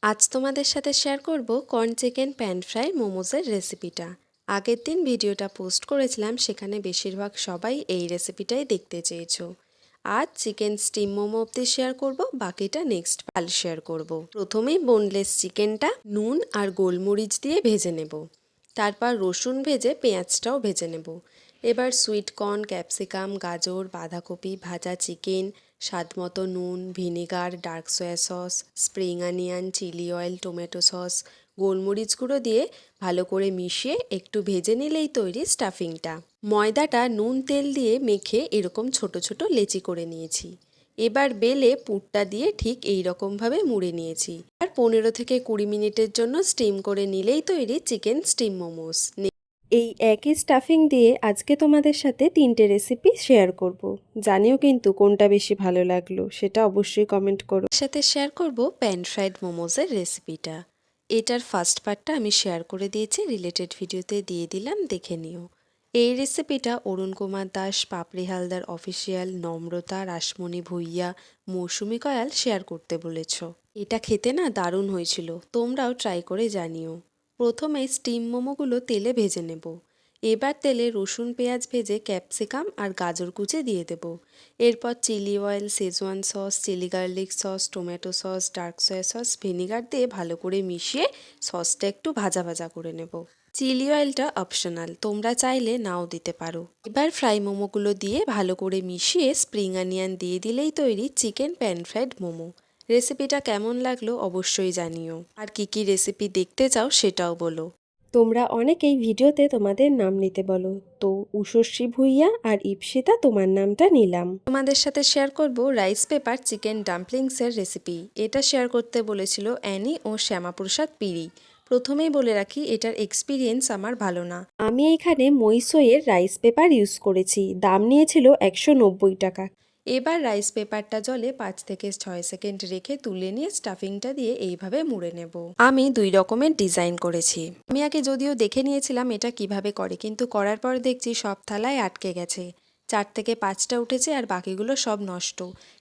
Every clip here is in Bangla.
আজ তোমাদের সাথে শেয়ার করব কর্ন চিকেন প্যান ফ্রাই মোমোজের রেসিপিটা। আগের দিন ভিডিওটা পোস্ট করেছিলাম, সেখানে বেশিরভাগ সবাই এই রেসিপিটাই দেখতে চেয়েছো। আজ চিকেন স্টিম মোমো অব্দি শেয়ার করব, বাকিটা নেক্সট কাল শেয়ার করব। প্রথমেই বোনলেস চিকেনটা নুন আর গোলমরিচ দিয়ে ভেজে নেব, তারপর রসুন ভেজে পেঁয়াজটাও ভেজে নেব। এবার সুইট কর্ন, ক্যাপসিকাম, গাজর, বাঁধাকপি, ভাজা চিকেন, স্বাদমতো নুন, vinegar, dark soya sauce, spring onion, chilli oil, tomato sauce, গোলমরিচ গুঁড়ো দিয়ে ভালো করে মিশিয়ে একটু ভেজে নিলেই তৈরি স্টাফিংটা। ময়দাটা নুন তেল দিয়ে মেখে এরকম ছোট ছোট লেচি করে নিয়েছি। এবার বেলে পুরটা দিয়ে ঠিক এই রকমভাবে মুড়ে নিয়েছি। আর 15 থেকে 20 মিনিটের জন্য স্টিম করে নিলেই তৈরি চিকেন স্টিম মোমোস। এই একই স্টাফিং দিয়ে আজকে তোমাদের সাথে 3টে রেসিপি শেয়ার করব। জানিও কিন্তু কোনটা বেশি ভালো লাগলো, সেটা অবশ্যই কমেন্ট করো। সাথে শেয়ার করব প্যান ফ্রাইড মোমোজের রেসিপিটা। এটার ফার্স্ট পার্টটা আমি শেয়ার করে দিয়েছি, রিলেটেড ভিডিওতে দিয়ে দিলাম, দেখে নিও। এই রেসিপিটা অরুণ কুমার দাস, পাপড়ি হালদার অফিসিয়াল, নম্রতা, রাসমণি ভুইয়া, মৌসুমি কয়াল শেয়ার করতে বলেছ। এটা খেতে না দারুণ হয়েছিল, তোমরাও ট্রাই করে জানিও। প্রথমে স্টিম মোমোগুলো তেলে ভেজে নেব। এবার তেলে রসুন পেঁয়াজ ভেজে ক্যাপসিকাম আর গাজর কুচি দিয়ে দেব। এরপর chilli oil, Schezwan sauce, chilli garlic sauce, tomato sauce, dark soya sauce, vinegar দিয়ে ভালো করে মিশিয়ে সসটা একটু ভাজা ভাজা করে নেব। চিলি অয়েলটা অপশনাল, তোমরা চাইলে নাও দিতে পারো। এবার ফ্রাই মোমোগুলো দিয়ে ভালো করে মিশিয়ে স্প্রিং অনিয়ন দিয়ে দিলেই তৈরি চিকেন প্যান ফ্রাইড মোমো। রেসিপিটা কেমন লাগলো অবশ্যই জানিও, আর কি কি রেসিপি দেখতে চাও সেটাও বলো। তোমরা অনেকেই ভিডিওতে তোমাদের নাম নিতে বলো, তো উষশ্রী ভুইয়া আর ইপসিতা তোমার নামটা নিলাম। তোমাদের সাথে শেয়ার করব রাইস পেপার চিকেন ডাম্পলিংসের রেসিপি। এটা শেয়ার করতে বলেছিল অ্যানি ও শ্যামাপ্রসাদ পিড়ি। প্রথমেই বলে রাখি, এটার এক্সপিরিয়েন্স আমার ভালো না। আমি এখানে মইসইয়ের রাইস পেপার ইউজ করেছি, দাম নিয়েছিল 190 টাকা। এবার রাইস পেপারটা জলে 5 থেকে 6 সেকেন্ড রেখে তুলে নিয়ে স্টাফিংটা দিয়ে এইভাবে মুড়ে নেব। আমি 2 রকমের ডিজাইন করেছি। আমি আগে যদিও দেখে নিয়েছিলাম এটা কিভাবে করে, কিন্তু করার পর দেখছি সব থালায় আটকে গেছে। 4 থেকে 5টা উঠেছে আর বাকিগুলো সব নষ্ট।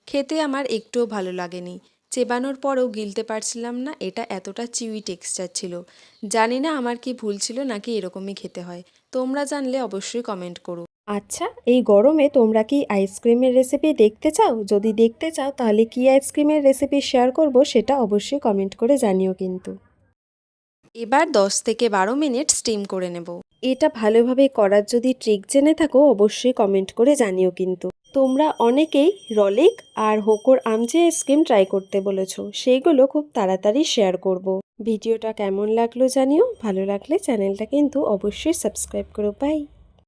খেতে আমার একটুও ভালো লাগেনি। চেবানোর পরেও গিলতে পারছিলাম না, এটা এতটা চিউই টেক্সচার ছিল। জানি না আমার কি ভুল ছিল নাকি এরকমই খেতে হয়। তোমরা জানলে অবশ্যই কমেন্ট করো। আচ্ছা, এই গরমে তোমরা কি আইসক্রিমের রেসিপি দেখতে চাও? যদি দেখতে চাও তাহলে কি আইসক্রিমের রেসিপি শেয়ার করব সেটা অবশ্যই কমেন্ট করে জানিও কিন্তু। এবার 10 থেকে 12 মিনিট স্টিম করে নেব। এটা ভালোভাবে করার যদি ট্রিক জেনে থাকো অবশ্যই কমেন্ট করে জানিও কিন্তু। তোমরা অনেকেই রলিক আর হোকোর আমচে আইসক্রিম ট্রাই করতে বলেছো, সেইগুলো খুব তাড়াতাড়ি শেয়ার করব। ভিডিওটা কেমন লাগলো জানিও, ভালো লাগলে চ্যানেলটা কিন্তু অবশ্যই সাবস্ক্রাইব করো। বাই।